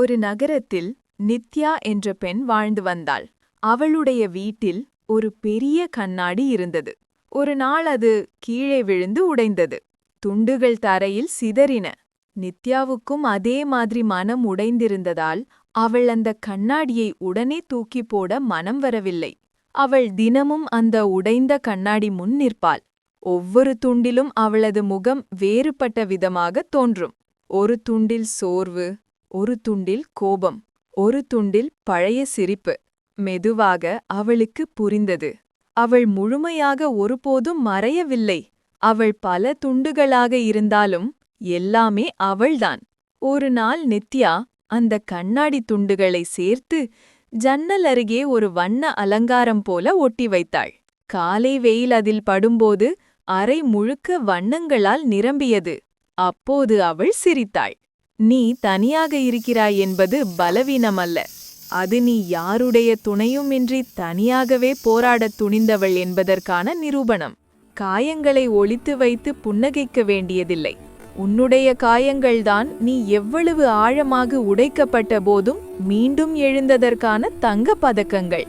ஒரு நகரத்தில் நித்யா என்ற பெண் வாழ்ந்து வந்தாள். அவளுடைய வீட்டில் ஒரு பெரிய கண்ணாடி இருந்தது. ஒரு நாள் அது கீழே விழுந்து உடைந்தது. துண்டுகள் தரையில் சிதறின. நித்யாவுக்கும் அதே மாதிரி மனம் உடைந்திருந்ததால் அவள் அந்த கண்ணாடியை உடனே தூக்கி போட மனம் வரவில்லை. அவள் தினமும் அந்த உடைந்த கண்ணாடி முன் நிற்பாள். ஒவ்வொரு துண்டிலும் அவளது முகம் வேறுபட்ட விதமாகத் தோன்றும். ஒரு துண்டில் சோர்வு, ஒரு துண்டில் கோபம், ஒரு துண்டில் பழைய சிரிப்பு. மெதுவாக அவளுக்கு புரிந்தது. அவள் முழுமையாக ஒருபோதும் மறையவில்லை. அவள் பல துண்டுகளாக இருந்தாலும் எல்லாமே அவள்தான். ஒரு நாள் நித்யா அந்த கண்ணாடி துண்டுகளை சேர்த்து ஜன்னல் அருகே ஒரு வண்ண அலங்காரம் போல ஒட்டி வைத்தாள். காலை வெயில் அதில் படும்போது அறை முழுக்க வண்ணங்களால் நிரம்பியது. அப்போது அவள் சிரித்தாள். நீ தனியாக இருக்கிறாய் என்பது பலவீனமல்ல. அது நீ யாருடைய துணையுமின்றி தனியாகவே போராடத் துணிந்தவள் என்பதற்கான நிரூபணம். காயங்களை ஒளித்து வைத்து புன்னகைக்க வேண்டியதில்லை. உன்னுடைய காயங்கள்தான் நீ எவ்வளவு ஆழமாக உடைக்கப்பட்ட போதும் மீண்டும் எழுந்ததற்கான தங்கப் பதக்கங்கள்.